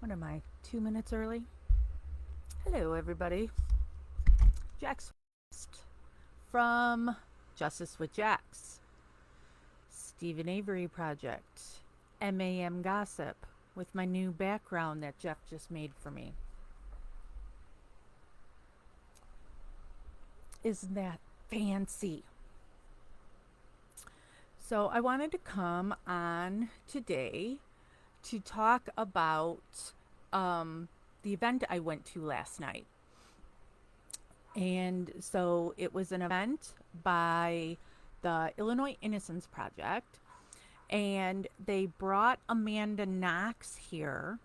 What am I, 2 minutes early? Hello, everybody. Jax West from Justice with Jax, Stephen Avery Project, MAM Gossip, with my new background that Jeff just made for me. Isn't that fancy? So, I wanted to come on today to talk about the event I went to last night. And so it was an event by the Illinois Innocence Project, and they brought Amanda Knox here,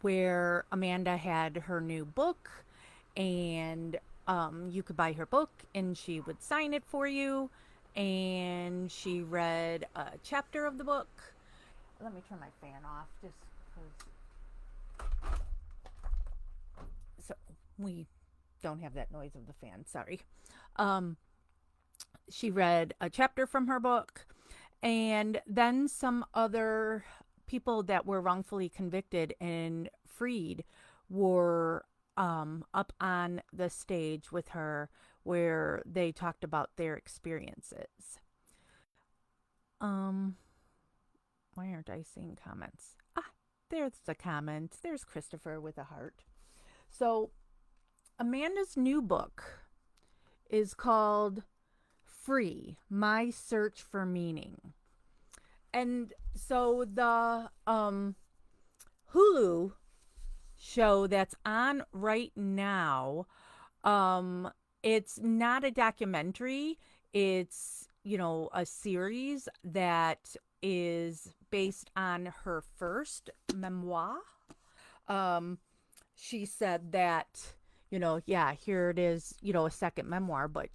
where Amanda had her new book, and you could buy her book, and she would sign it for you. And she read a chapter of the book. Let me turn my fan off just because. So we don't have that noise of the fan. Sorry. She read a chapter from her book, and then some other people that were wrongfully convicted and freed were up on the stage with her, where they talked about their experiences. Why aren't I seeing comments? There's the comment. There's Christopher with a heart. So Amanda's new book is called Free: My Search for Meaning. And so the Hulu show that's on right now, it's not a documentary. It's, a series that is based on her first memoir. She said that, here it is, a second memoir, but,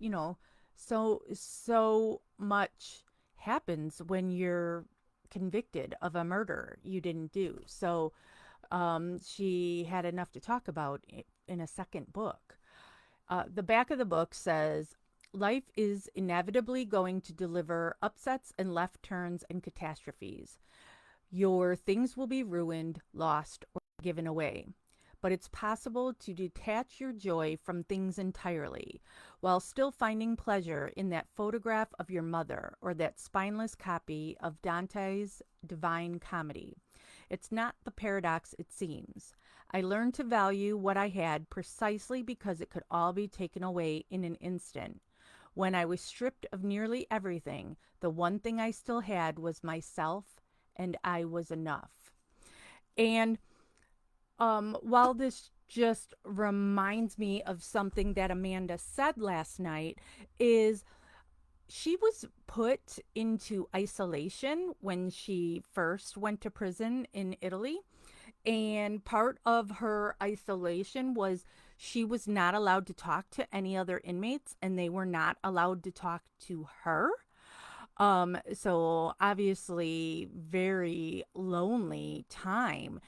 so much happens when you're convicted of a murder you didn't do. So she had enough to talk about in a second book. The back of the book says, life is inevitably going to deliver upsets and left turns and catastrophes. Your things will be ruined, lost, or given away. But it's possible to detach your joy from things entirely, while still finding pleasure in that photograph of your mother or that spineless copy of Dante's Divine Comedy. It's not the paradox it seems. I learned to value what I had precisely because it could all be taken away in an instant. When I was stripped of nearly everything, the one thing I still had was myself, and I was enough. And while this just reminds me of something that Amanda said last night, is she was put into isolation when she first went to prison in Italy. And part of her isolation was she was not allowed to talk to any other inmates, and they were not allowed to talk to her. So obviously very lonely time.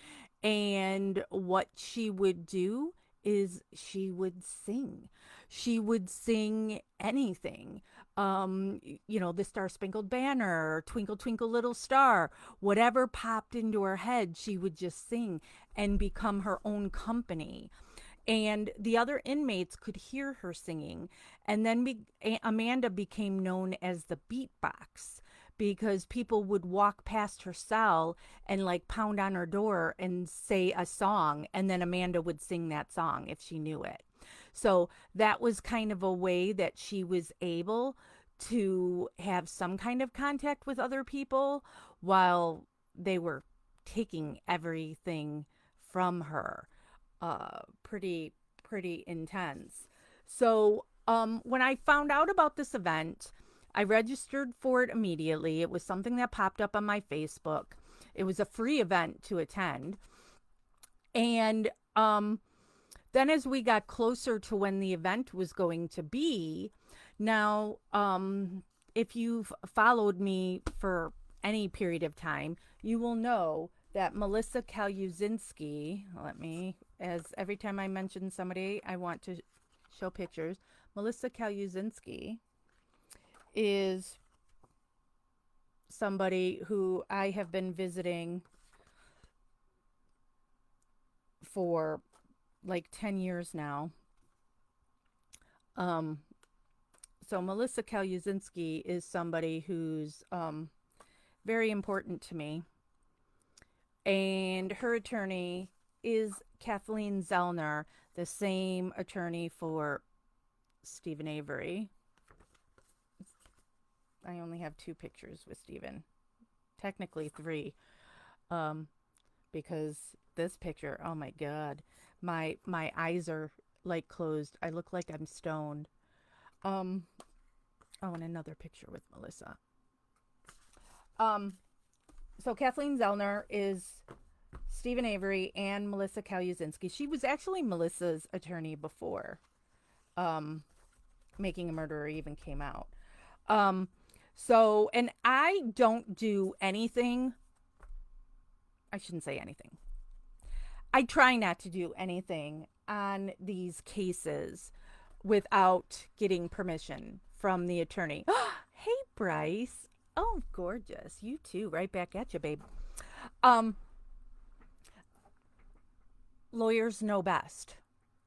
And what she would do is she would sing. She would sing anything. The Star Spangled Banner, Twinkle Twinkle Little Star, whatever popped into her head, she would just sing and become her own company. And the other inmates could hear her singing. And then Amanda became known as the beatbox, because people would walk past her cell and like pound on her door and say a song, and then Amanda would sing that song if she knew it. So that was kind of a way that she was able to have some kind of contact with other people while they were taking everything from her. Pretty intense. So when I found out about this event, I registered for it immediately. It was something that popped up on my Facebook. It was a free event to attend. And then as we got closer to when the event was going to be, now, if you've followed me for any period of time, you will know that Melissa Kaluzinski, as every time I mention somebody, I want to show pictures. Melissa Kaluzinski is somebody who I have been visiting for like 10 years now. Um, so Melissa Kaluzinski is somebody who's very important to me. And her attorney is Kathleen Zellner, the same attorney for Stephen Avery. I only have 2 pictures with Stephen. Technically 3. Because this picture, oh my God, my eyes are like closed. I look like I'm stoned. Oh, and another picture with Melissa. So Kathleen Zellner is Stephen Avery and Melissa Kaluzinski. She was actually Melissa's attorney before Making a Murderer even came out. So, and I don't do anything. I shouldn't say anything. I try not to do anything on these cases without getting permission from the attorney. Hey, Bryce. Oh, gorgeous. You too. Right back at you, babe. Lawyers know best.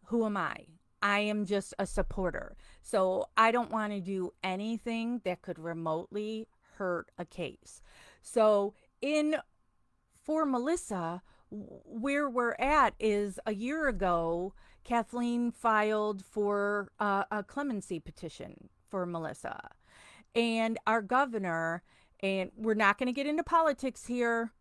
Who am I? I am just a supporter. So I don't want to do anything that could remotely hurt a case. So for Melissa, where we're at is a year ago, Kathleen filed for a clemency petition for Melissa. And our governor, and we're not going to get into politics here.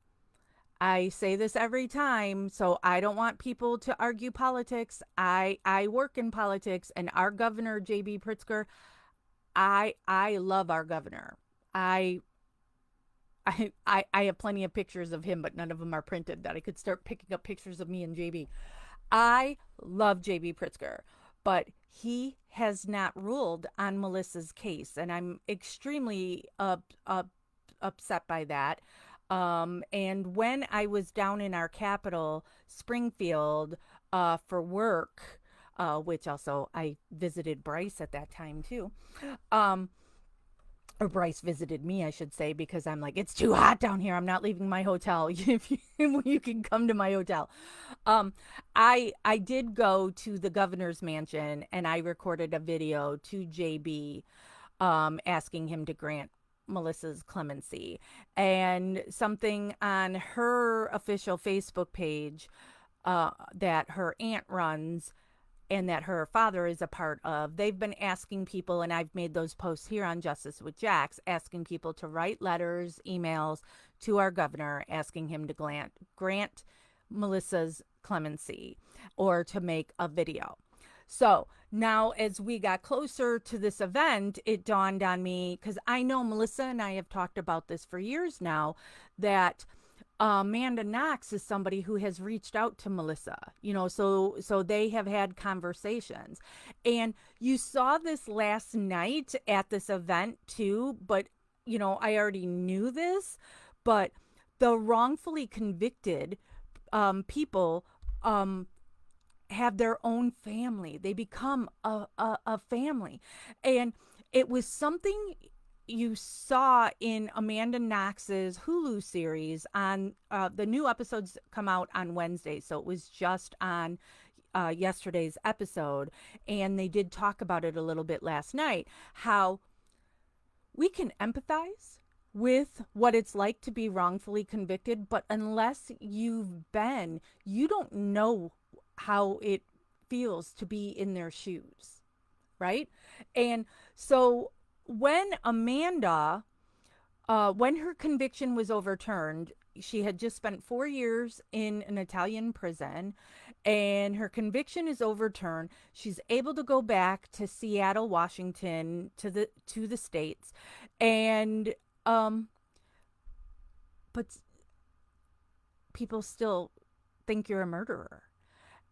I say this every time, so I don't want people to argue politics. I work in politics, and our governor, J.B. Pritzker, I love our governor. I have plenty of pictures of him, but none of them are printed that I could start picking up pictures of me and JB. I love JB Pritzker, but he has not ruled on Melissa's case, and I'm extremely upset by that. And when I was down in our capital, Springfield, for work, which also I visited Bryce at that time too. Or Bryce visited me, I should say, because I'm like, it's too hot down here. I'm not leaving my hotel. If you can come to my hotel. I did go to the governor's mansion, and I recorded a video to JB, asking him to grant Melissa's clemency, and something on her official Facebook page that her aunt runs and that her father is a part of. They've been asking people, and I've made those posts here on Justice with Jax, asking people to write letters, emails to our governor, asking him to grant Melissa's clemency or to make a video. So now, as we got closer to this event, it dawned on me, because I know Melissa and I have talked about this for years now, that Amanda Knox is somebody who has reached out to Melissa, so they have had conversations. And you saw this last night at this event too, but, I already knew this, but the wrongfully convicted people have their own family. They become a family. And it was something you saw in Amanda Knox's Hulu series on the new episodes come out on Wednesday. So it was just on yesterday's episode. And they did talk about it a little bit last night, how we can empathize with what it's like to be wrongfully convicted, but unless you've been, you don't know how it feels to be in their shoes, right? And so when Amanda, when her conviction was overturned, she had just spent 4 years in an Italian prison, and her conviction is overturned. She's able to go back to Seattle, Washington, to the States, and but people still think you're a murderer.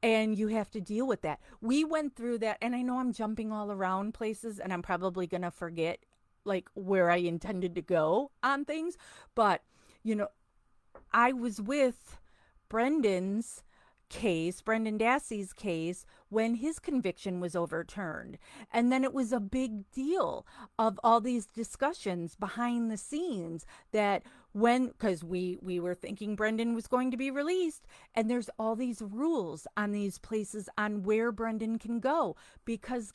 And you have to deal with that. We went through that, and I know I'm jumping all around places, and I'm probably going to forget like where I intended to go on things. But, I was with Brendan's case, Brendan Dassey's case, when his conviction was overturned. And then it was a big deal of all these discussions behind the scenes that when, because we were thinking Brendan was going to be released, and there's all these rules on these places on where Brendan can go, because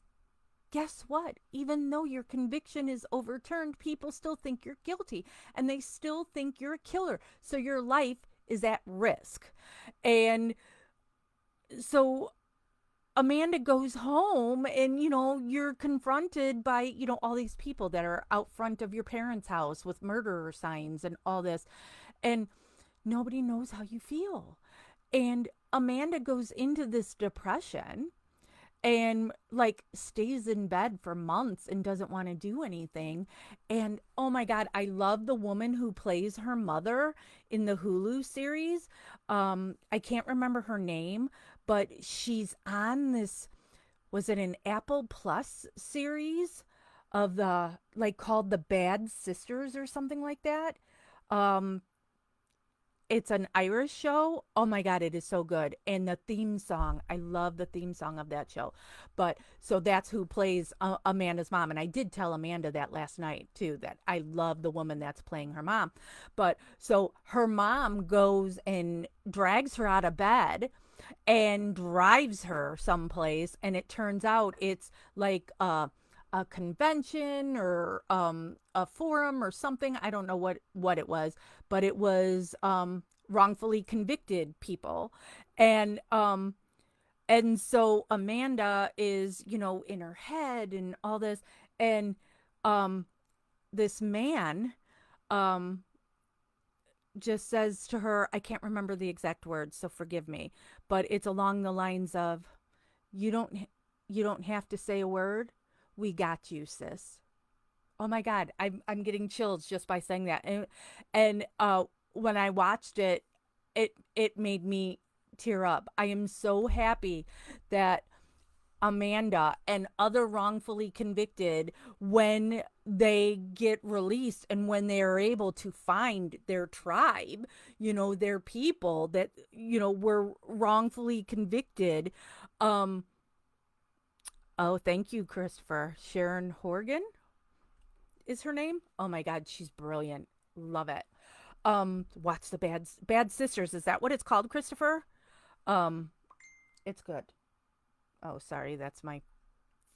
guess what? Even though your conviction is overturned, people still think you're guilty and they still think you're a killer. So your life is at risk. And so Amanda goes home, and you're confronted by all these people that are out front of your parents' house with murderer signs and all this, and nobody knows how you feel. And Amanda goes into this depression and like stays in bed for months and doesn't want to do anything. And oh my god, I love the woman who plays her mother in the Hulu series. I can't remember her name, but she's on this, was it an Apple Plus series of the, like, called The Bad Sisters or something like that. um it's an Irish show. Oh my God, it is so good. And the theme song, I love the theme song of that show. But so that's who plays Amanda's mom. And I did tell Amanda that last night too, that I love the woman that's playing her mom. But so her mom goes and drags her out of bed and drives her someplace. And it turns out it's like a convention or a forum or something. I don't know what it was, but it was wrongfully convicted people. And so Amanda is, in her head and all this. And this man um just says to her, I can't remember the exact words, so forgive me, but it's along the lines of, you don't have to say a word. We got you, sis. Oh my God, I'm getting chills just by saying that. And when I watched it, it made me tear up. I am so happy that Amanda and other wrongfully convicted, when they get released and when they are able to find their tribe, their people that, were wrongfully convicted. Oh, thank you, Christopher. Sharon Horgan is her name. Oh my God, she's brilliant. Love it. Watch the Bad Sisters. Is that what it's called, Christopher? Um, it's good. Oh, sorry, that's my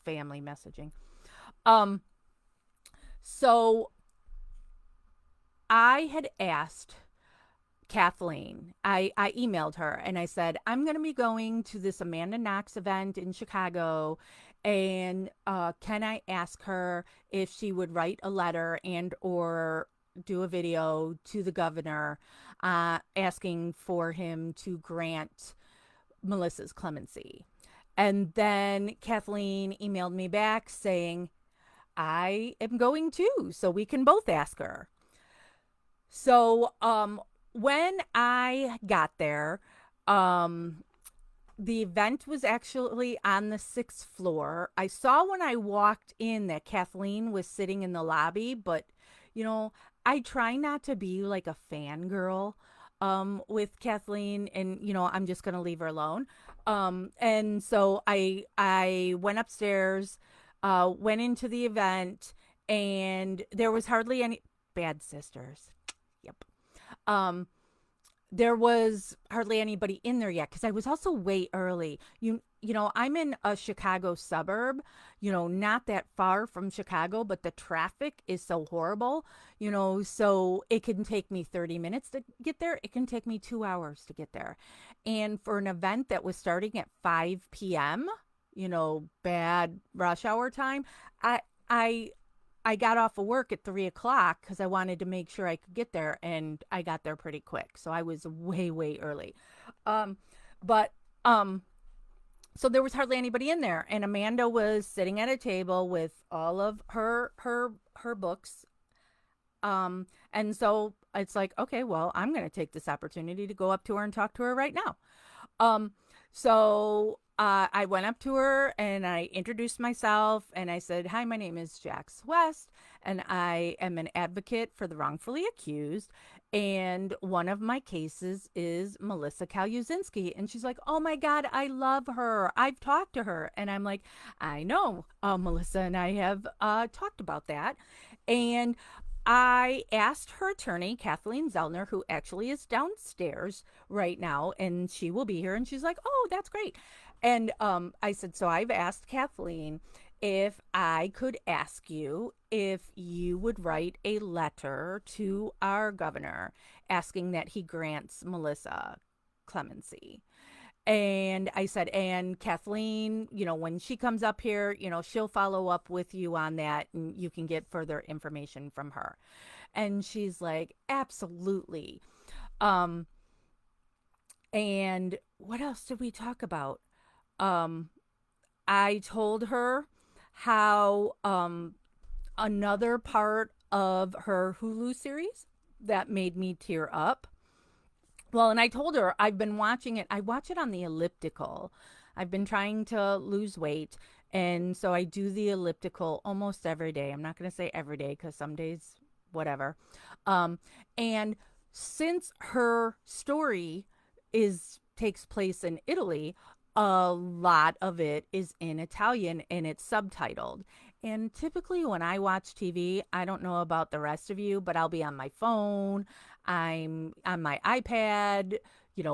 family messaging. Um, so I had asked Kathleen, I emailed her and I said, I'm going to be going to this Amanda Knox event in Chicago. And can I ask her if she would write a letter and or do a video to the governor asking for him to grant Melissa's clemency? And then Kathleen emailed me back saying, I am going too, so we can both ask her. So when I got there, the event was actually on the 6th floor. I saw when I walked in that Kathleen was sitting in the lobby, but I try not to be like a fangirl with Kathleen, and I'm just gonna leave her alone. And so I went upstairs, went into the event, and there was hardly any Bad Sisters. Yep. There was hardly anybody in there yet because I was also way early. I'm in a Chicago suburb, not that far from Chicago, but the traffic is so horrible, so it can take me 30 minutes to get there. It can take me 2 hours to get there. And for an event that was starting at 5 p.m., bad rush hour time, I got off of work at 3 o'clock because I wanted to make sure I could get there, and I got there pretty quick. So I was way, way early. But so there was hardly anybody in there, and Amanda was sitting at a table with all of her books. And so it's like, okay, well, I'm going to take this opportunity to go up to her and talk to her right now. So I went up to her and I introduced myself and I said, hi, my name is Jax West and I am an advocate for the wrongfully accused. And one of my cases is Melissa Kaluzinski. And she's like, oh my God, I love her. I've talked to her. And I'm like, I know. Melissa and I have talked about that. And I asked her attorney, Kathleen Zellner, who actually is downstairs right now, and she will be here. And she's like, oh, that's great. And I said, so I've asked Kathleen if I could ask you if you would write a letter to our governor asking that he grants Melissa clemency. And I said, and Kathleen, when she comes up here, she'll follow up with you on that and you can get further information from her. And she's like, absolutely. Um, and what else did we talk about? Um, I told her how another part of her Hulu series that made me tear up. Well, and I told her I've been watching it. I watch it on the elliptical. I've been trying to lose weight. And so I do the elliptical almost every day. I'm not going to say every day because some days, whatever. Um, and since her story takes place in Italy, a lot of it is in Italian and it's subtitled. And typically when I watch TV, I don't know about the rest of you, but I'll be on my phone, I'm on my iPad,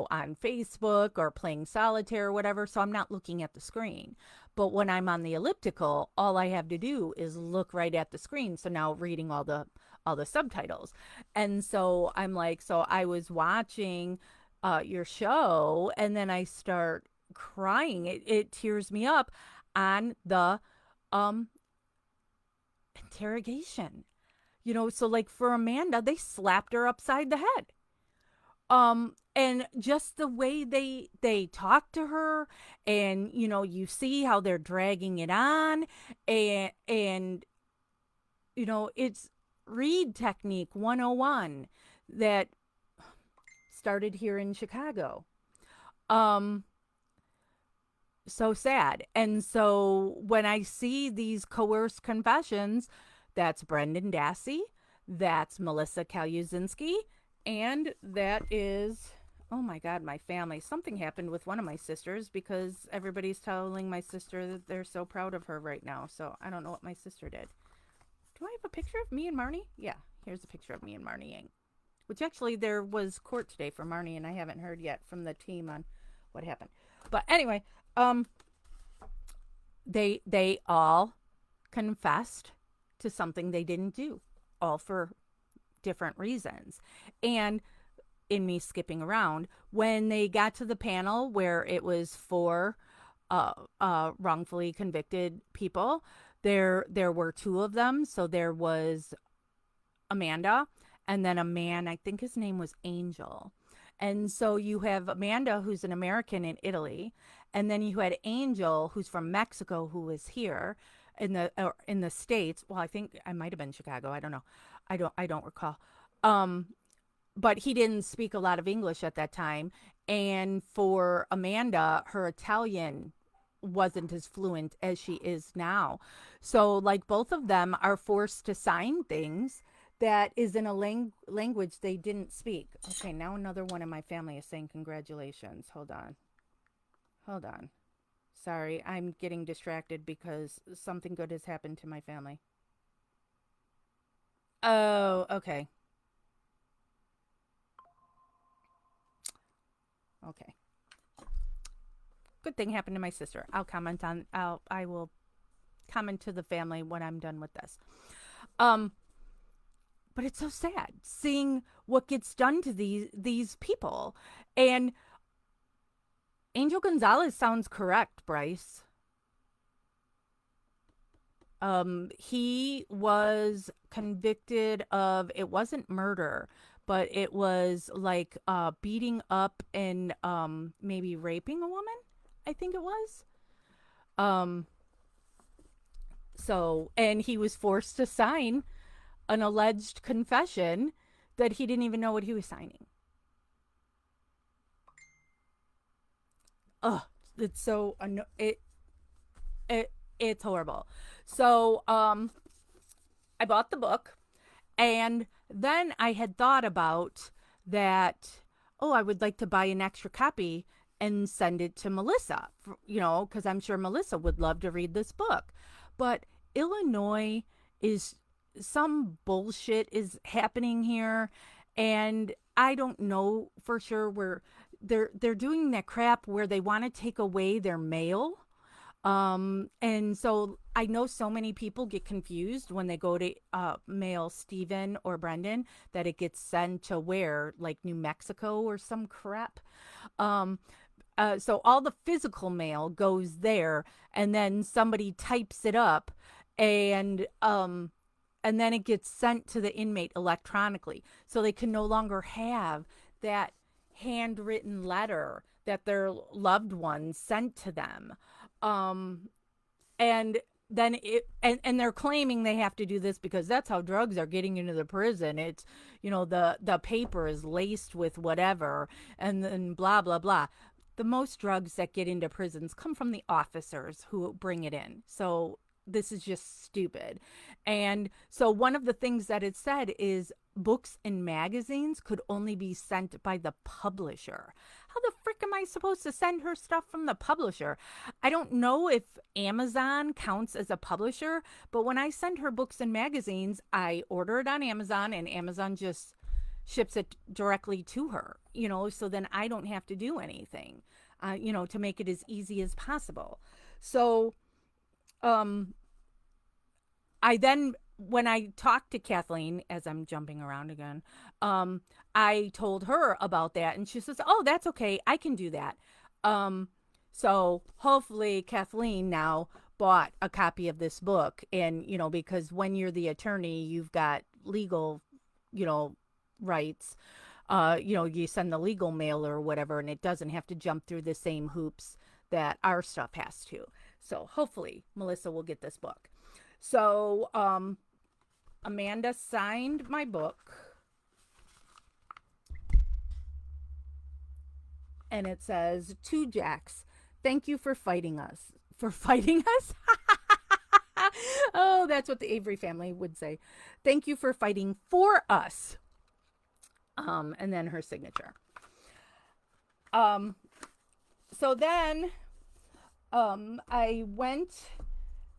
on Facebook or playing solitaire or whatever, so I'm not looking at the screen. But when I'm on the elliptical, all I have to do is look right at the screen. So now reading all the subtitles. And so I'm like, so I was watching your show and then I start crying. It tears me up on the um interrogation. So like for Amanda, they slapped her upside the head. And just the way they talk to her, and you see how they're dragging it on, and it's read technique 101 that started here in Chicago. Um so sad. And so when I see these coerced confessions, that's Brendan Dassey, that's Melissa Kaluzinski, and that is, oh my God, my family. Something happened with one of my sisters because everybody's telling my sister that they're so proud of her right now. So I don't know what my sister did. Do I have a picture of me and Marnie? Yeah, here's a picture of me and Marnie Yang. Which actually there was court today for Marnie, and I haven't heard yet from the team on what happened. But anyway, um, they all confessed to something they didn't do, all for different reasons. And in me skipping around, when they got to the panel where it was for wrongfully convicted people, there were two of them. So there was Amanda, and then a man, I think his name was Angel. And so you have Amanda, who's an American in Italy, and then you had Angel, who's from Mexico, who was here in the States. Well, I think I might have been Chicago. I don't know. I don't recall. Um, but he didn't speak a lot of English at that time. And for Amanda, her Italian wasn't as fluent as she is now. So, like, both of them are forced to sign things that is in a language they didn't speak. Okay, now another one in my family is saying congratulations. Hold on. Hold on. Sorry, I'm getting distracted because something good has happened to my family. Oh, okay. Okay. Good thing happened to my sister. I will comment to the family when I'm done with this. Um but it's so sad seeing what gets done to these people. And Angel Gonzalez sounds correct, Bryce. He was convicted of, it wasn't murder, but it was like beating up and maybe raping a woman, I think it was. Um and he was forced to sign an alleged confession that he didn't even know what he was signing. Ugh, it's so it it's horrible. So I bought the book. And then I had thought about that, oh, I would like to buy an extra copy and send it to Melissa, because I'm sure Melissa would love to read this book. But Illinois is some bullshit is happening here, and I don't know for sure where they're doing that crap where they want to take away their mail. And so I know so many people get confused when they go to mail Stephen or Brendan that it gets sent to where, like New Mexico or some crap. Um, so all the physical mail goes there, and then somebody types it up, and and then it gets sent to the inmate electronically. So they can no longer have that handwritten letter that their loved ones sent to them. Um, and then and they're claiming they have to do this because that's how drugs are getting into the prison. It's, the paper is laced with whatever, and then blah blah blah. The most drugs that get into prisons come from the officers who bring it in. So this is just stupid. And so one of the things that it said is books and magazines could only be sent by the publisher. How the frick am I supposed to send her stuff from the publisher? I don't know if Amazon counts as a publisher, but when I send her books and magazines, I order it on Amazon, and Amazon just ships it directly to her, so then I don't have to do anything, to make it as easy as possible. So, um, I then, when I talked to Kathleen, as I'm jumping around again, I told her about that, and she says, "Oh, that's okay. I can do that." Um, so hopefully Kathleen now bought a copy of this book, and because when you're the attorney, you've got legal, you know, rights. You send the legal mail or whatever, and it doesn't have to jump through the same hoops that our stuff has to. So hopefully Melissa will get this book. So Amanda signed my book, and it says, "To Jax, thank you for fighting us." For fighting us? Oh, that's what the Avery family would say. "Thank you for fighting for us." And then her signature. Um, so then I went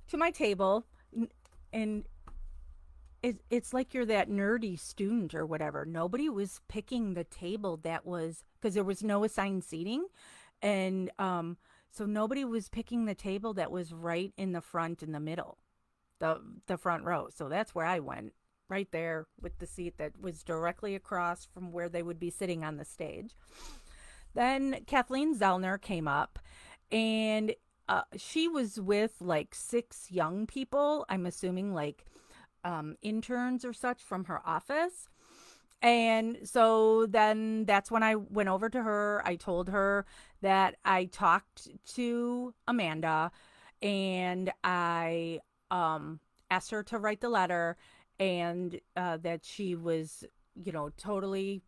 to my table, and it's like you're that nerdy student or whatever. Nobody was picking the table that was, because there was no assigned seating, and so nobody was picking the table that was right in the front, in the middle, the front row. So that's where I went, right there with the seat that was directly across from where they would be sitting on the stage. Then Kathleen Zellner came up, and she was with like 6 young people, I'm assuming like interns or such from her office. And so then that's when I went over to her. I told her that I talked to Amanda, and I asked her to write the letter, and that she was, totally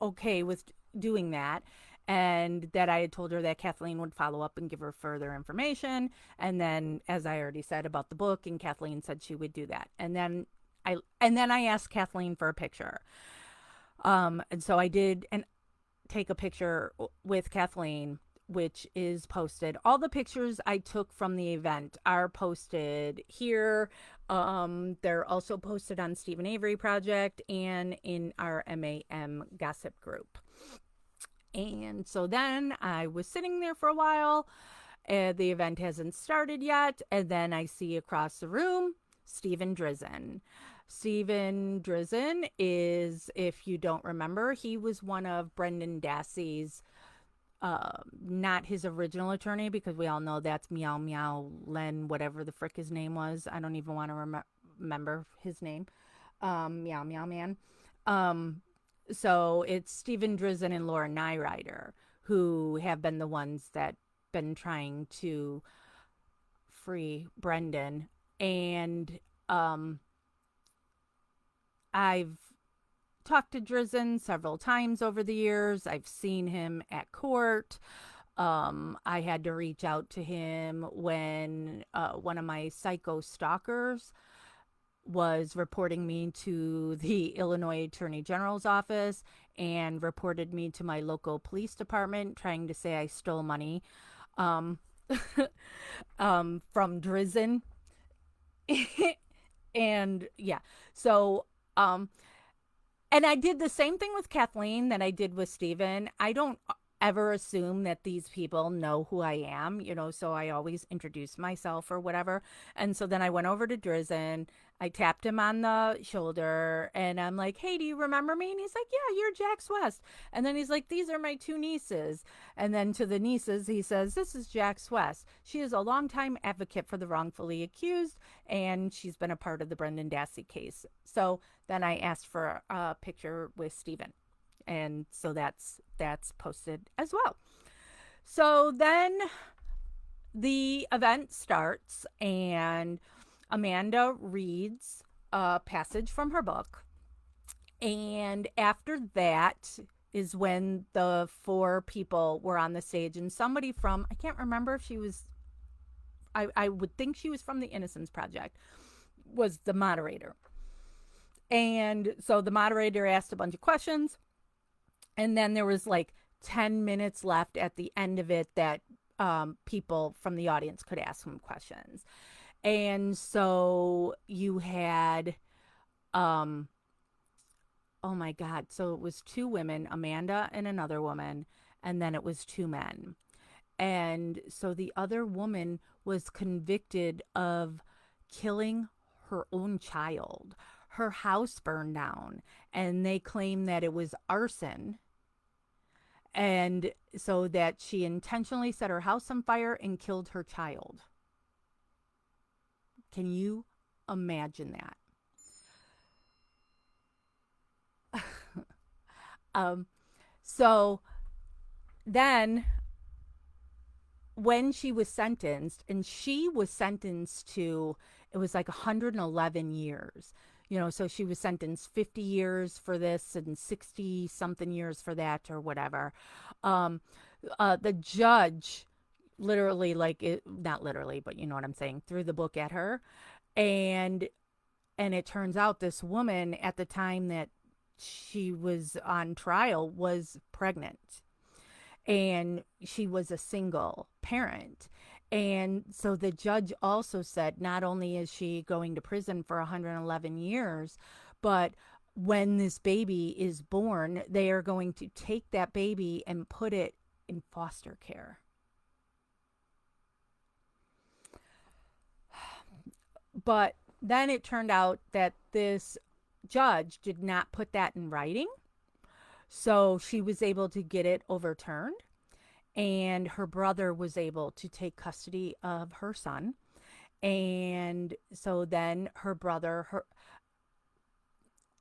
okay with doing that, and that I had told her that Kathleen would follow up and give her further information. And then, as I already said about the book, and Kathleen said she would do that. And then I asked Kathleen for a picture. And so I did and take a picture with Kathleen, which is posted. All the pictures I took from the event are posted here. They're also posted on Stephen Avery Project and in our MAM gossip group. And so then I was sitting there for a while. The event hasn't started yet. And then I see across the room Stephen Drizzen. Stephen Drizzen is, if you don't remember, he was one of Brendan Dassey's, not his original attorney, because we all know that's Meow Meow Len, whatever the frick his name was. I don't even want to remember his name. Meow Meow Man. So it's Stephen Drizzen and Laura Nyrider who have been the ones that been trying to free Brendan. And I've talked to Drizzen several times over the years. I've seen him at court. I had to reach out to him when one of my psycho stalkers was reporting me to the Illinois Attorney General's office and reported me to my local police department, trying to say I stole money um, from Drizzen. And yeah, so um, and I did the same thing with Kathleen that I did with Steven. I don't ever assume that these people know who I am, so I always introduce myself or whatever. And so then I went over to Drizzen. I tapped him on the shoulder and I'm like, hey, do you remember me? And he's like, yeah, you're Jax West. And then he's like, these are my two nieces. And then to the nieces, he says, this is Jax West. She is a longtime advocate for the wrongfully accused, and she's been a part of the Brendan Dassey case. So then I asked for a picture with Steven. And so that's posted as well. So then the event starts and Amanda reads a passage from her book. And after that is when the four people were on the stage, and somebody from, I can't remember if she was, I would think she was from the Innocence Project, was the moderator. And so the moderator asked a bunch of questions. And then there was like 10 minutes left at the end of it that people from the audience could ask them questions. And so you had, oh my God. So it was two women, Amanda and another woman, and then it was two men. And so the other woman was convicted of killing her own child. Her house burned down, and they claim that it was arson. And so that she intentionally set her house on fire and killed her child. Can you imagine that? So then when she was sentenced, and she was sentenced to, it was like 111 years. So she was sentenced 50 years for this and 60 something years for that or whatever. The judge literally, not literally, but you know what I'm saying, threw the book at her. And it turns out this woman at the time that she was on trial was pregnant. And she was a single parent. And so the judge also said, not only is she going to prison for 111 years, but when this baby is born, they are going to take that baby and put it in foster care. But then it turned out that this judge did not put that in writing. So she was able to get it overturned. And her brother was able to take custody of her son. And so then her brother,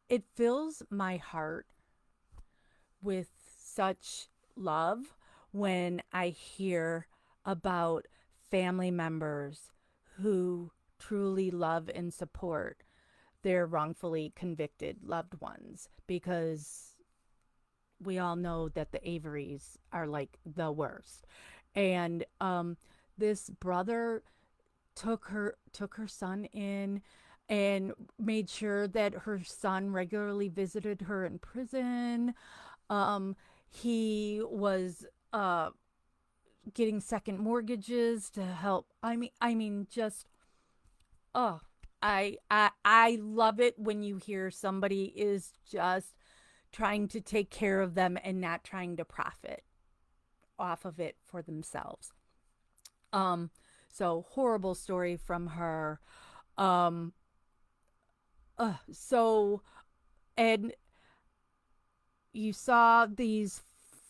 it fills my heart with such love when I hear about family members who truly love and support their wrongfully convicted loved ones, because we all know that the Averys are like the worst. And this brother took her son in and made sure that her son regularly visited her in prison. He was getting second mortgages to help. I mean, just I love it when you hear somebody is just trying to take care of them and not trying to profit off of it for themselves. So horrible story from her. So, and you saw these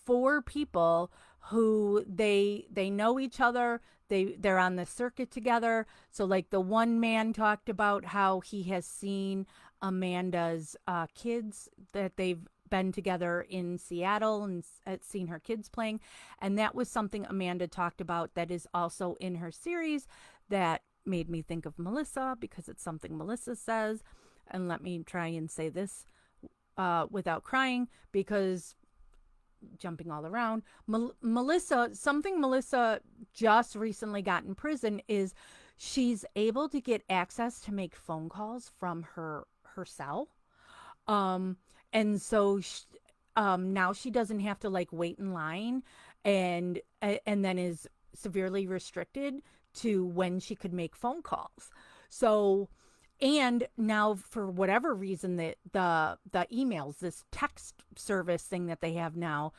four people who they know each other. They're on the circuit together. So like the one man talked about how he has seen Amanda's kids, that they've been together in Seattle and seen her kids playing. And that was something Amanda talked about that is also in her series that made me think of Melissa, because it's something Melissa says. And let me try and say this without crying, because jumping all around, Melissa, something Melissa just recently got in prison is she's able to get access to make phone calls from her cell. Um, and so now she doesn't have to like wait in line and then is severely restricted to when she could make phone calls. So and now for whatever reason the emails, this text service thing that they have now,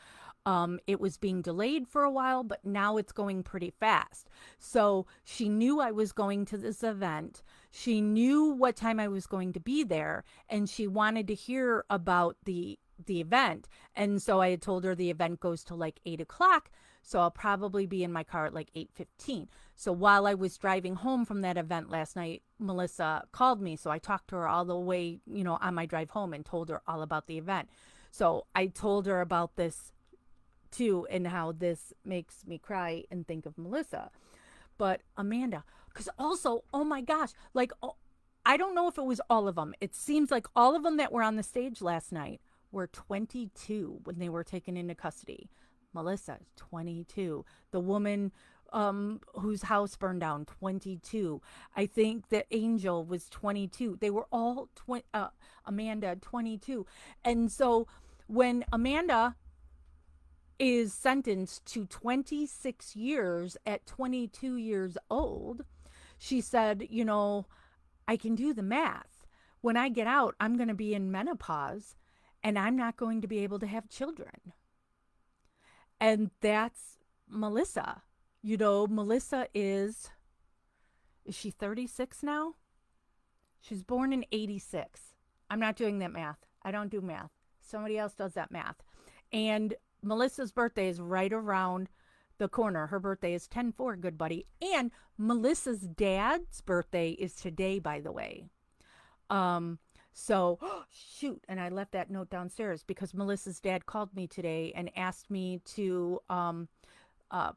it was being delayed for a while, but now it's going pretty fast. So she knew I was going to this event. She knew what time I was going to be there, and she wanted to hear about the event. And so I had told her the event goes to like 8 o'clock. So I'll probably be in my car at like 8:15. So while I was driving home from that event last night, Melissa called me. So I talked to her all the way, on my drive home and told her all about the event. So I told her about this too and how this makes me cry and think of Melissa. But Amanda, because also, oh my gosh, like, I don't know if it was all of them. It seems like all of them that were on the stage last night were 22 when they were taken into custody. Melissa, 22. The woman whose house burned down, 22. I think that Angel was 22. They were all Amanda, 22. And so when Amanda is sentenced to 26 years at 22 years old, she said, I can do the math. When I get out, I'm going to be in menopause and I'm not going to be able to have children. And that's Melissa. Melissa is she 36 now? She's born in 86. I'm not doing that math. I don't do math. Somebody else does that math. And Melissa's birthday is right around the corner. Her birthday is 10/4, good buddy. And Melissa's dad's birthday is today, by the way. So shoot, and I left that note downstairs because Melissa's dad called me today and asked me to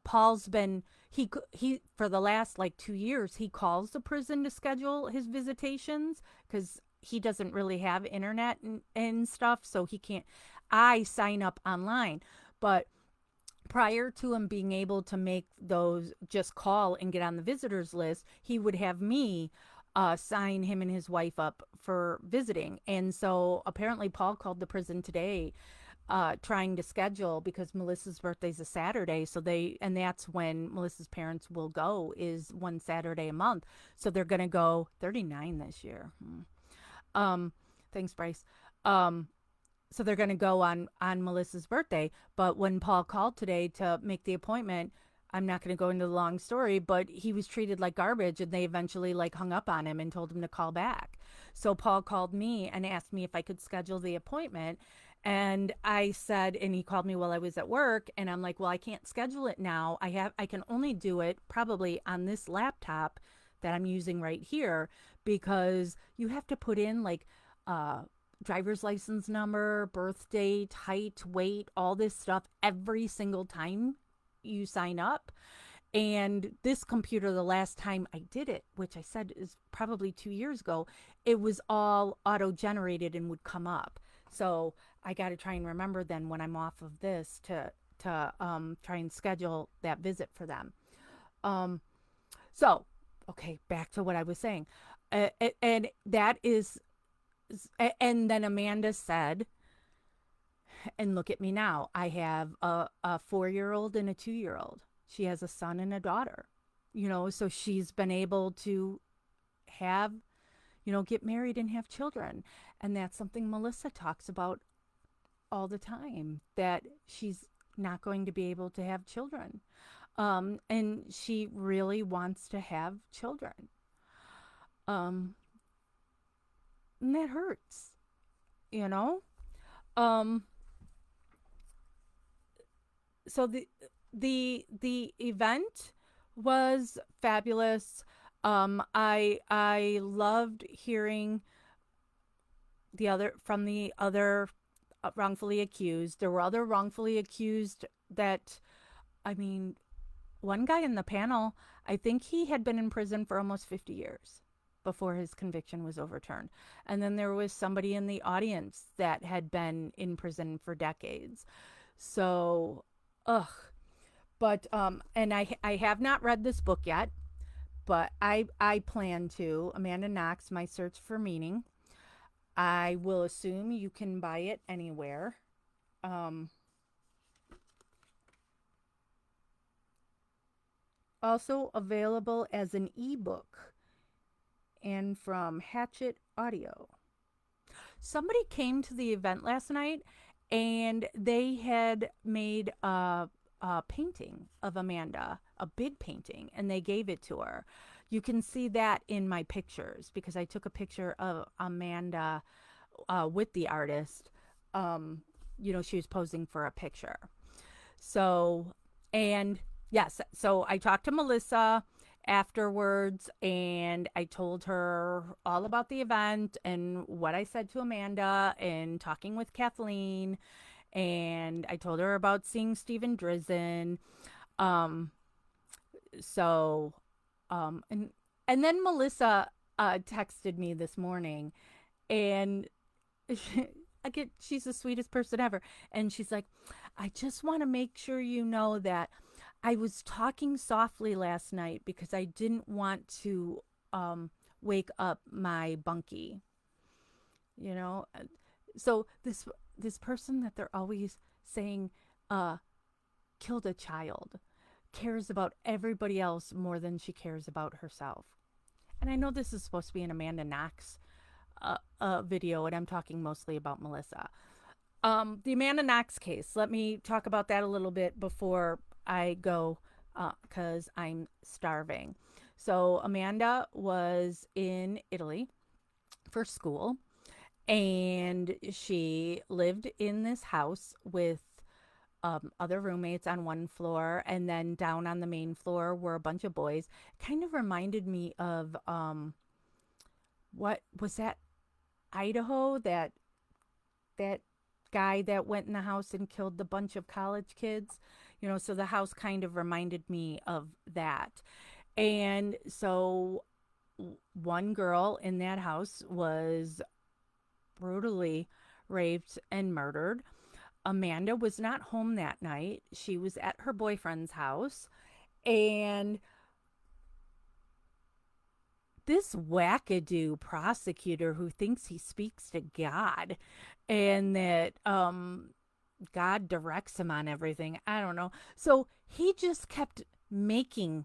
Paul's been he for the last like 2 years he calls the prison to schedule his visitations because he doesn't really have internet and stuff, so he can't. I sign up online, but prior to him being able to make those, just call and get on the visitors list, he would have me sign him and his wife up for visiting. And so apparently Paul called the prison today trying to schedule because Melissa's birthday's a Saturday. So and that's when Melissa's parents will go, is one Saturday a month. So they're going to go 39 this year. Thanks, Bryce. So they're going to go on Melissa's birthday. But when Paul called today to make the appointment, I'm not going to go into the long story, but he was treated like garbage and they eventually like hung up on him and told him to call back. So Paul called me and asked me if I could schedule the appointment. And I said, and he called me while I was at work, and I'm like, well, I can't schedule it now. I can only do it probably on this laptop that I'm using right here, because you have to put in like driver's license number, birth date, height, weight, all this stuff every single time you sign up. And this computer, the last time I did it, which I said is probably 2 years ago, it was all auto generated and would come up. So I got to try and remember then when I'm off of this to try and schedule that visit for them. So okay, back to what I was saying, and that is, and then Amanda said, and look at me now. I have a 4-year-old and a 2-year-old. She has a son and a daughter, so she's been able to have, get married and have children. And that's something Melissa talks about all the time, that she's not going to be able to have children. And she really wants to have children. And that hurts, you know? So the event was fabulous. I loved hearing from the other wrongfully accused. There were other wrongfully accused that, I mean, one guy in the panel, I think he had been in prison for almost 50 years before his conviction was overturned. And then there was somebody in the audience that had been in prison for decades. So, ugh. But, and I have not read this book yet, but I plan to. Amanda Knox, My Search for Meaning. I will assume you can buy it anywhere. Um, Also available as an ebook and from Hatchet Audio. Somebody came to the event last night and they had made a painting of Amanda, a big painting, and they gave it to her. You can see that in my pictures because I took a picture of Amanda with the artist. Um, she was posing for a picture. So, and yes, so I talked to Melissa afterwards and I told her all about the event and what I said to Amanda and talking with Kathleen. And I told her about seeing Stephen Drizzen. Um, so, and then Melissa texted me this morning and she's the sweetest person ever. And she's like, I just want to make sure you know that I was talking softly last night because I didn't want to wake up my bunkie. You know, so this person that they're always saying uh, killed a child cares about everybody else more than she cares about herself. And I know this is supposed to be an Amanda Knox video, and I'm talking mostly about Melissa. The Amanda Knox case. Let me talk about that a little bit before I go, because I'm starving. So Amanda was in Italy for school, and she lived in this house with other roommates on one floor, and then down on the main floor were a bunch of boys. Kind of reminded me of what was that, Idaho, that guy that went in the house and killed the bunch of college kids. So the house kind of reminded me of that. And so one girl in that house was brutally raped and murdered. Amanda was not home that night. She was at her boyfriend's house. And this wackadoo prosecutor who thinks he speaks to God and that God directs him on everything. I don't know. So he just kept making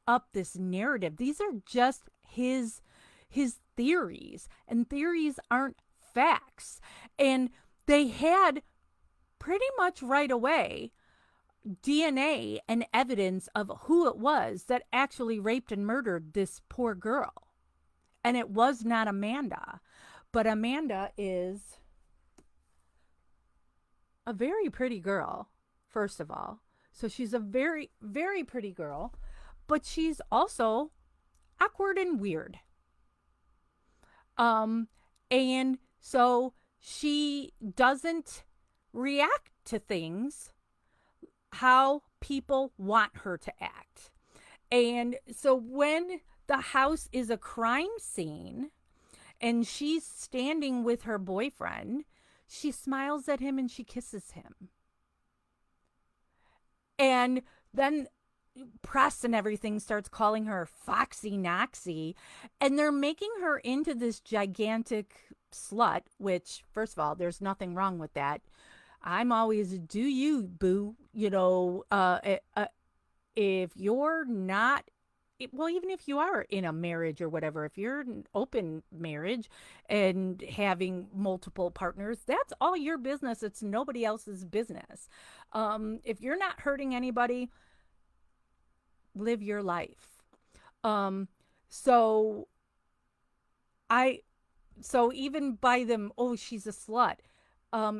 up this narrative. These are just his theories, and theories aren't facts. And they had pretty much right away DNA and evidence of who it was that actually raped and murdered this poor girl. And it was not Amanda. But Amanda is a very pretty girl, first of all. So she's a very, very pretty girl, but she's also awkward and weird. And so she doesn't react to things how people want her to act. And so when the house is a crime scene and she's standing with her boyfriend, she smiles at him and she kisses him. And then press and everything starts calling her Foxy Noxy, and they're making her into this gigantic slut, which, first of all, there's nothing wrong with that. I'm always, do you, boo? If you're not, well, even if you are in a marriage or whatever, if you're in an open marriage and having multiple partners, that's all your business. It's nobody else's business. If you're not hurting anybody, live your life. Um, so I, so even by them, oh, she's a slut.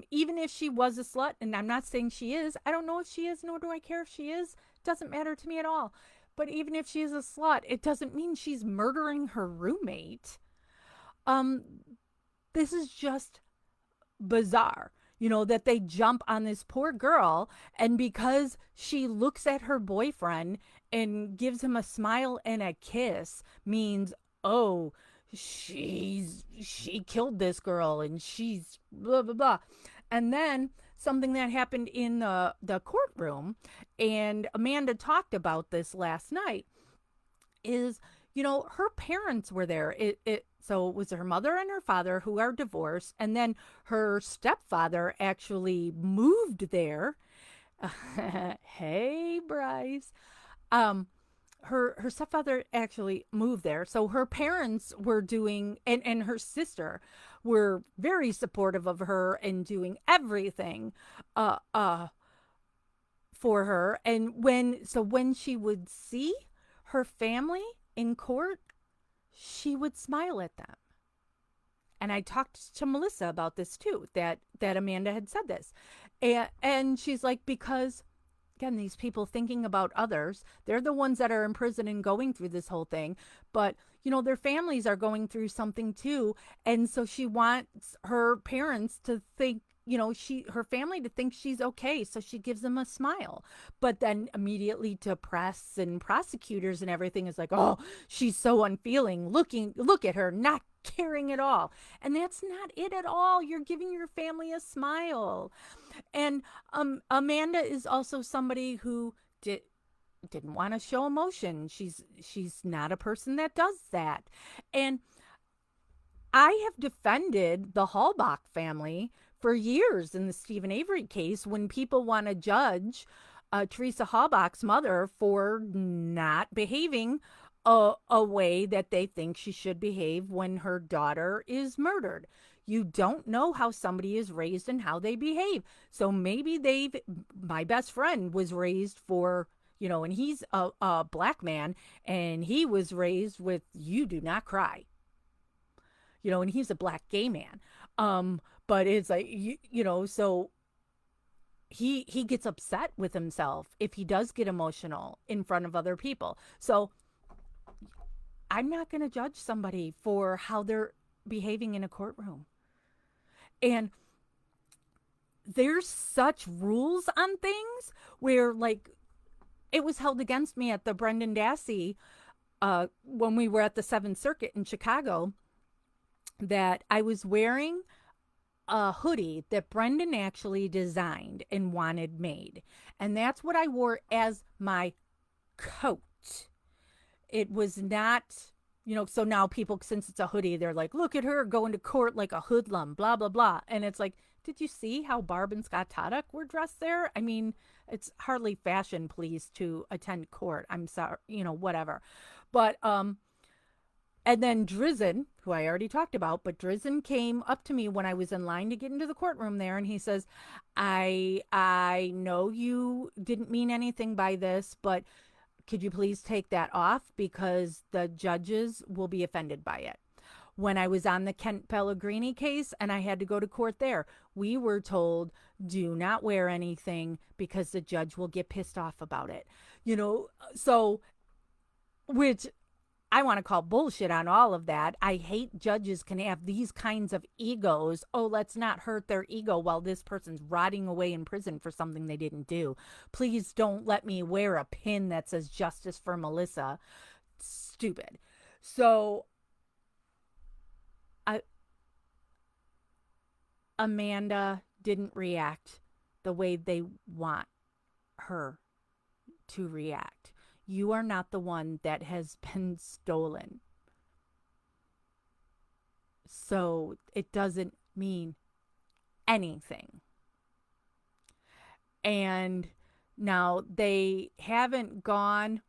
Even if she was a slut, and I'm not saying she is, I don't know if she is, nor do I care if she is. Doesn't matter to me at all. But even if she's a slut, it doesn't mean she's murdering her roommate. Um, this is just bizarre, that they jump on this poor girl, and because she looks at her boyfriend and gives him a smile and a kiss means, oh, she killed this girl and she's blah blah blah. And then something that happened in the courtroom, and Amanda talked about this last night, is her parents were there. So it was her mother and her father who are divorced, and then her stepfather actually moved there. Hey, Bryce. Um, her stepfather actually moved there, so her parents were doing, and her sister were very supportive of her and doing everything uh uh for her. And when she would see her family in court, she would smile at them. And I talked to Melissa about this too, that Amanda had said this. And she's like, because again, these people thinking about others, they're the ones that are in prison and going through this whole thing, but their families are going through something too. And so she wants her parents to think, her family to think she's okay, so she gives them a smile. But then immediately to press and prosecutors and everything is like, oh, she's so unfeeling, look at her, not caring at all. And that's not it at all. You're giving your family a smile. And Amanda is also somebody who didn't want to show emotion. She's not a person that does that. And I have defended the Hallbach family for years in the Stephen Avery case when people want to judge Teresa Hallbach's mother for not behaving a way that they think she should behave when her daughter is murdered. You don't know how somebody is raised and how they behave. So maybe my best friend was raised for, and he's a black man, and he was raised with, you do not cry, and he's a black gay man. But it's like, so he gets upset with himself if he does get emotional in front of other people. So I'm not going to judge somebody for how they're behaving in a courtroom. And there's such rules on things where, like, it was held against me at the Brendan Dassey when we were at the Seventh Circuit in Chicago, that I was wearing a hoodie that Brendan actually designed and wanted made. And that's what I wore as my coat. It was not, so now people, since it's a hoodie, they're like, look at her going to court like a hoodlum, blah, blah, blah. And it's like, did you see how Barb and Scott Taddock were dressed there? I mean, it's hardly fashion police to attend court. I'm sorry, whatever. But, and then Drizzen, who I already talked about, but Drizzen came up to me when I was in line to get into the courtroom there, and he says, I know you didn't mean anything by this, but could you please take that off because the judges will be offended by it. When I was on the Kent Pellegrini case and I had to go to court there, we were told, do not wear anything because the judge will get pissed off about it. So, which I want to call bullshit on all of that. I hate judges can have these kinds of egos. Oh, let's not hurt their ego while this person's rotting away in prison for something they didn't do. Please don't let me wear a pin that says justice for Melissa. Stupid. So Amanda didn't react the way they want her to react. You are not the one that has been stolen. So it doesn't mean anything. And now they haven't gone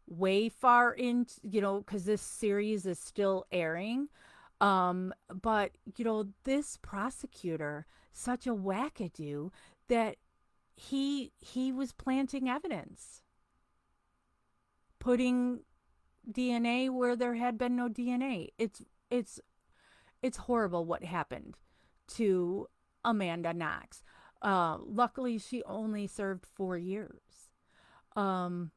way far into, because this series is still airing. But, this prosecutor, such a wackadoo that he was planting evidence, putting DNA where there had been no DNA. It's horrible what happened to Amanda Knox. Luckily, she only served 4 years. Because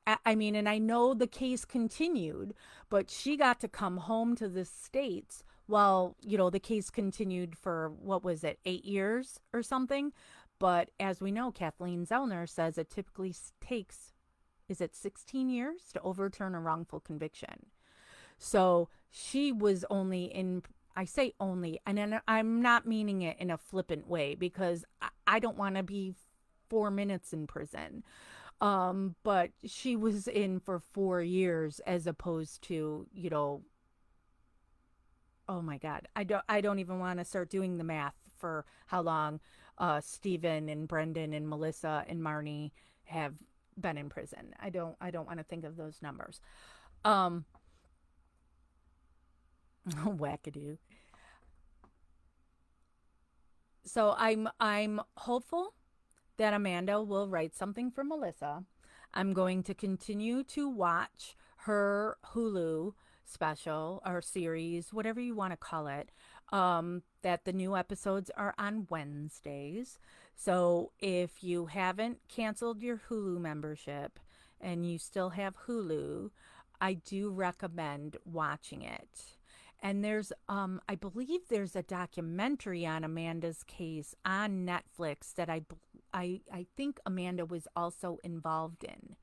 and I know the case continued, but she got to come home to the States while, the case continued for, what was it, 8 years or something. But as we know, Kathleen Zellner says it typically takes, is it 16 years to overturn a wrongful conviction? So she was only in, I say only, and then I'm not meaning it in a flippant way because I don't want to be 4 minutes in prison. But she was in for 4 years as opposed to, oh my God, I don't even want to start doing the math for how long Stephen and Brendan and Melissa and Marnie have been in prison. I don't want to think of those numbers. Um, wackadoo. So I'm hopeful that Amanda will write something for Melissa. I'm going to continue to watch her Hulu special or series, whatever you want to call it. That the new episodes are on Wednesdays. So if you haven't canceled your Hulu membership and you still have Hulu, I do recommend watching it. And I believe there's a documentary on Amanda's case on Netflix that I think Amanda was also involved in.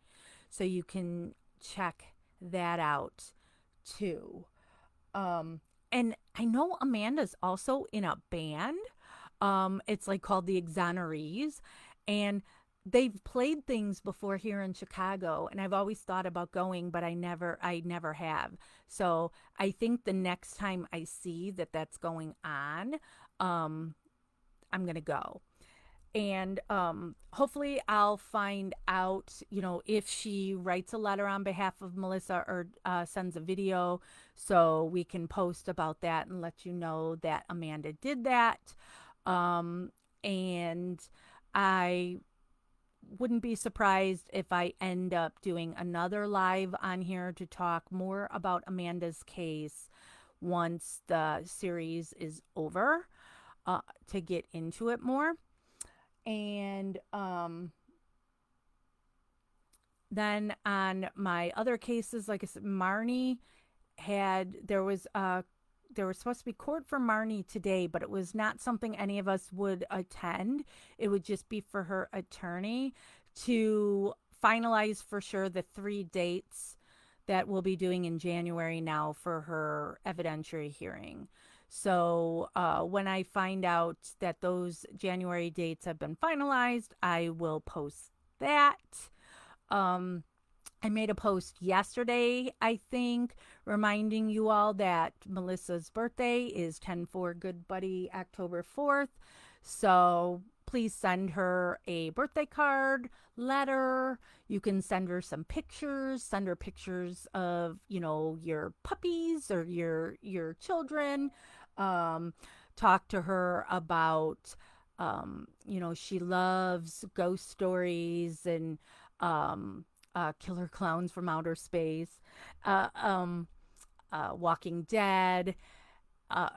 So you can check that out too. And I know Amanda's also in a band. It's like called the Exonerees, and they've played things before here in Chicago, and I've always thought about going, but I never have. So I think the next time I see that that's going on, um, I'm gonna go. And hopefully I'll find out, if she writes a letter on behalf of Melissa or sends a video, so we can post about that and let you know that Amanda did that. And I wouldn't be surprised if I end up doing another live on here to talk more about Amanda's case once the series is over, to get into it more. And then on my other cases, like I said, Marnie had there was supposed to be court for Marnie today, but it was not something any of us would attend. It would just be for her attorney to finalize for sure the 3 dates that we'll be doing in January now for her evidentiary hearing. So when I find out that those January dates have been finalized, I will post that. Um, I made a post yesterday, I think, reminding you all that Melissa's birthday is 10/4 Good Buddy October 4th. So please send her a birthday card, letter. You can send her some pictures, send her pictures of, your puppies or your children. Um, Talk to her about, she loves ghost stories and killer clowns from outer space, uh, um, Walking Dead. Uh,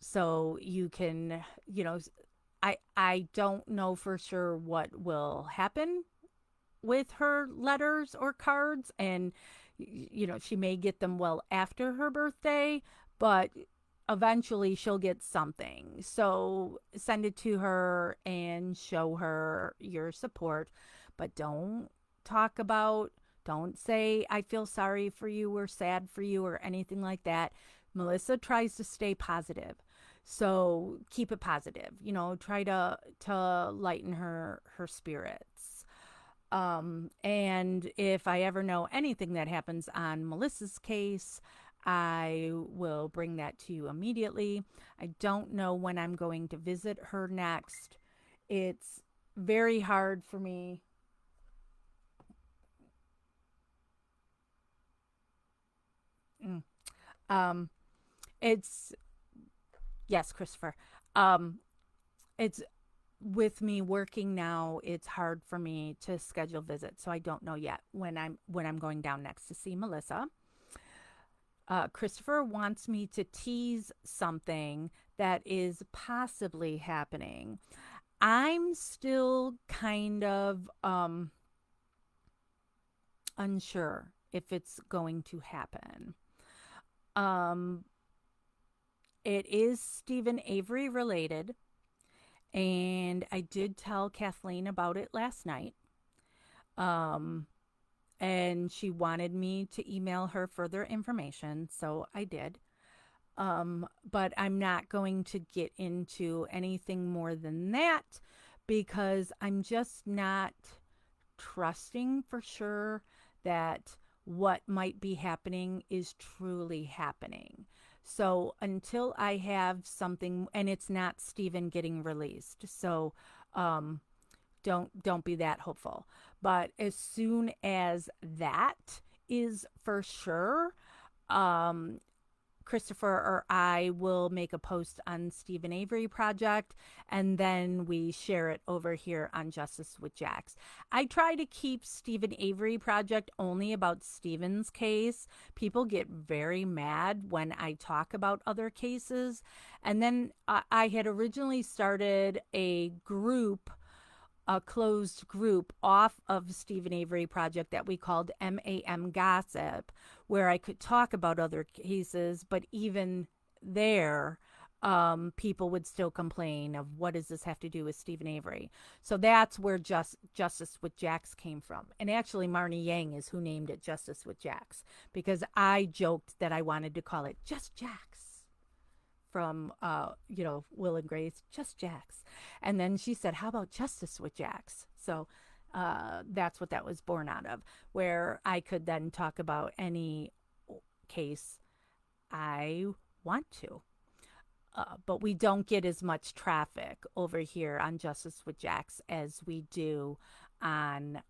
so you can, I don't know for sure what will happen with her letters or cards, and she may get them well after her birthday, but eventually she'll get something. So send it to her and show her your support, but talk about don't say I feel sorry for you or sad for you or anything like that. Melissa tries to stay positive. So keep it positive. Try to lighten her spirits. And if I ever know anything that happens on Melissa's case, I will bring that to you immediately. I don't know when I'm going to visit her next. It's very hard for me. Mm. Um, it's Yes, Christopher. Um, it's with me working now. It's hard for me to schedule visits, so I don't know yet when I'm going down next to see Melissa. Christopher wants me to tease something that is possibly happening. I'm still kind of unsure if it's going to happen. Um, it is Stephen Avery related, and I did tell Kathleen about it last night. Um, and she wanted me to email her further information, so I did. But I'm not going to get into anything more than that because I'm just not trusting for sure that what might be happening is truly happening. So until I have something, and it's not Stephen getting released, so um, don't be that hopeful. But as soon as that is for sure, um, Christopher or I will make a post on Stephen Avery Project, and then we share it over here on Justice with Jax. I try to keep Stephen Avery Project only about Stephen's case. People get very mad when I talk about other cases. And then I had originally started a closed group off of Stephen Avery Project that we called MAM Gossip, where I could talk about other cases, but even there, people would still complain of what does this have to do with Stephen Avery. So that's where Justice with Jax came from. And actually, Marnie Yang is who named it Justice with Jax, because I joked that I wanted to call it Just Jax from Will and Grace, Just Jax. And then she said, how about Justice with Jax? So that's what that was born out of, where I could then talk about any case I want to. But we don't get as much traffic over here on Justice with Jax as we do on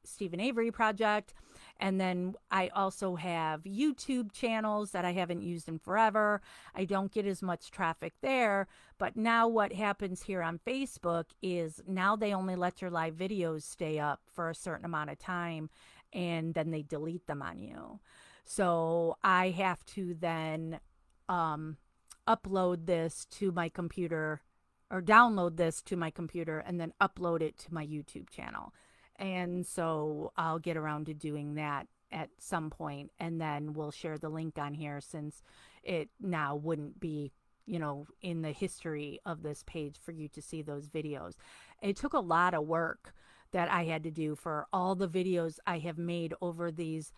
Stephen Avery Project. And then I also have YouTube channels that I haven't used in forever. I don't get as much traffic there. But now what happens here on Facebook is now they only let your live videos stay up for a certain amount of time, and then they delete them on you. So I have to then upload this to my computer, or download this to my computer and then upload it to my YouTube channel. And so I'll get around to doing that at some point, and then we'll share the link on here, since it now wouldn't be, in the history of this page for you to see those videos. It took a lot of work that I had to do for all the videos I have made over these.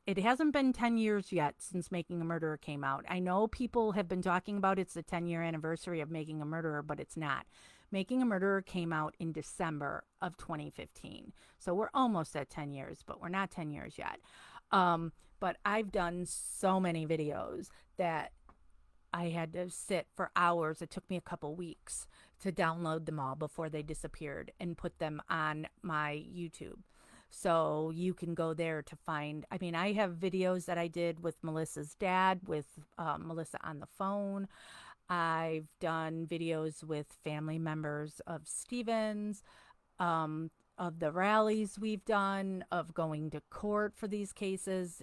It hasn't been 10 years yet since Making a Murderer came out. I know people have been talking about it's the 10-year anniversary of Making a Murderer, but it's not. Making a Murderer came out in December of 2015. So we're almost at 10 years, but we're not 10 years yet. But I've done so many videos that I had to sit for hours. It took me a couple weeks to download them all before they disappeared and put them on my YouTube. So you can go there to find, I have videos that I did with Melissa's dad, with Melissa on the phone. I've done videos with family members of Stevens, of the rallies we've done, of going to court for these cases.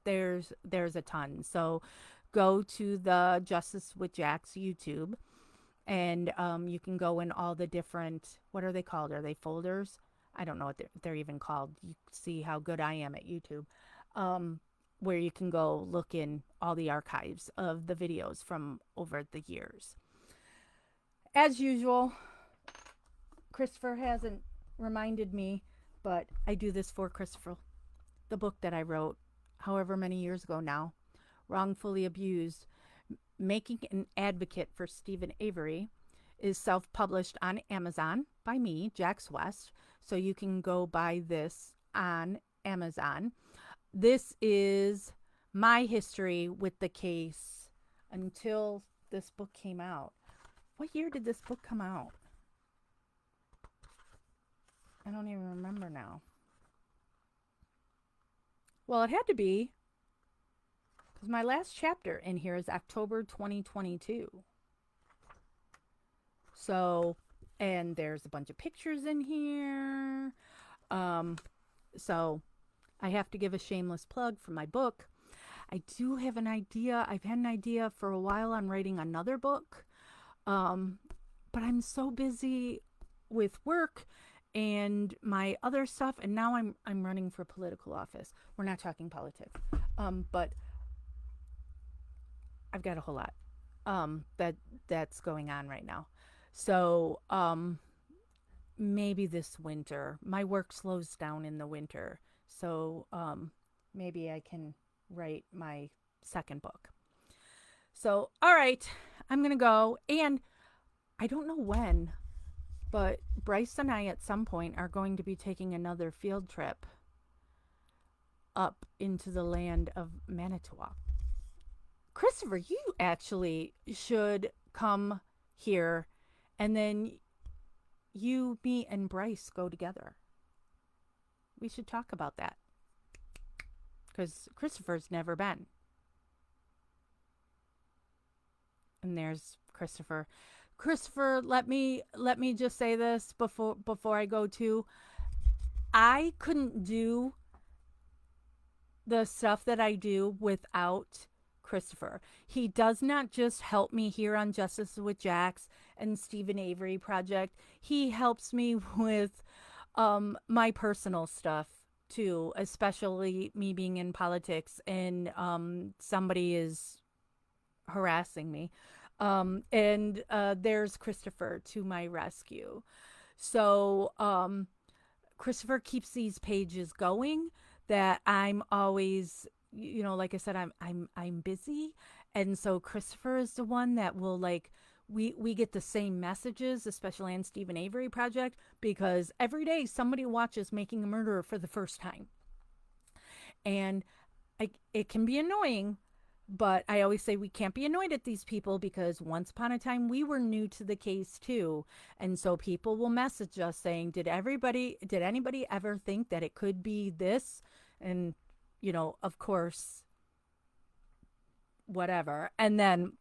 There's a ton. So go to the Justice with Jax YouTube, and you can go in all the different, what are they called? Are they folders? I don't know what they're even called. You see how good I am at YouTube. Where you can go look in all the archives of the videos from over the years. As usual, Christopher hasn't reminded me, but I do this for Christopher. The book that I wrote however many years ago now, Wrongfully Abused, Making an Advocate for Stephen Avery, is self-published on Amazon by me, Jax West. So you can go buy this on Amazon. This is my history with the case until this book came out. What year did this book come out? I don't even remember now. Well, it had to be, because my last chapter in here is October 2022. So, and there's a bunch of pictures in here. So I have to give a shameless plug for my book. I do have an idea. I've had an idea for a while on writing another book. But I'm so busy with work and my other stuff, and now I'm running for political office. We're not talking politics. But I've got a whole lot that's going on right now. So maybe this winter. My work slows down in the winter. So maybe I can write my second book. So, all right, I'm going to go. And I don't know when But Bryce and I at some point are going to be taking another field trip up into the land of Manitowoc. Christopher, you actually should come here, and then you, me, and Bryce go together. We should talk about that because Christopher's never been. And there's Christopher. Christopher, let me just say this before I go to. I couldn't do the stuff that I do without Christopher. He does not just help me here on Justice with Jax and Stephen Avery Project. He helps me with my personal stuff too, especially me being in politics and somebody is harassing me. And there's Christopher to my rescue. So Christopher keeps these pages going that I'm always, like I said, I'm busy. And so Christopher is the one that will like we get the same messages, especially on Stephen Avery Project, because every day somebody watches Making a Murderer for the first time. And it can be annoying, but I always say we can't be annoyed at these people because once upon a time we were new to the case too. And so people will message us saying, did anybody ever think that it could be this? And, of course, whatever. And then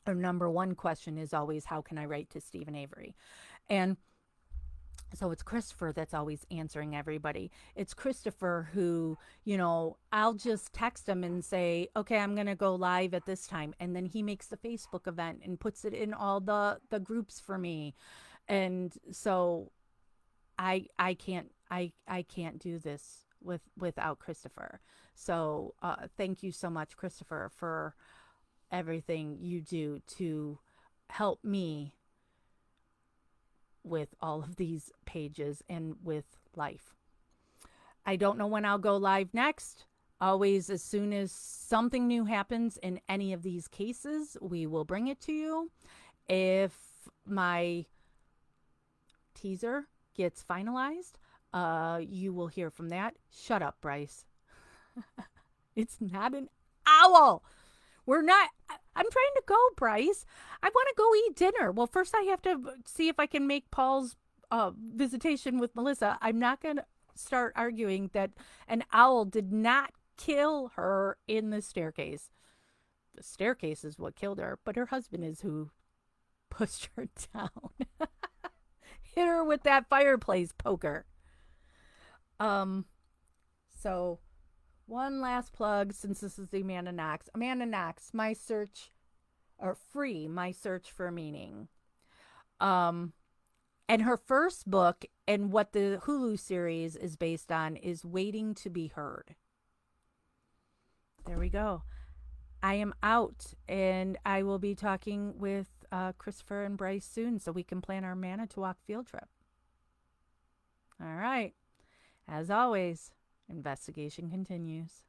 our number one question is always, how can I write to Stephen Avery? And so it's Christopher that's always answering everybody. It's Christopher who, I'll just text him and say, okay, I'm going to go live at this time. And then he makes the Facebook event and puts it in all the groups for me. And so I can't do this without Christopher. So thank you so much, Christopher, for everything you do to help me with all of these pages and with life. I don't know when I'll go live next. Always, as soon as something new happens in any of these cases, we will bring it to you. If my teaser gets finalized, you will hear from that. Shut up, Bryce. It's not an owl. We're not. I'm trying to go, Bryce. I want to go eat dinner. Well, first I have to see if I can make Paul's visitation with Melissa. I'm not going to start arguing that an owl did not kill her in the staircase. The staircase is what killed her, but her husband is who pushed her down. Hit her with that fireplace poker. So one last plug, since this is the Amanda Knox. Amanda Knox, my search for meaning. And her first book and what the Hulu series is based on is Waiting to Be Heard. There we go. I am out, and I will be talking with Christopher and Bryce soon so we can plan our Manitowoc field trip. All right. As always, investigation continues.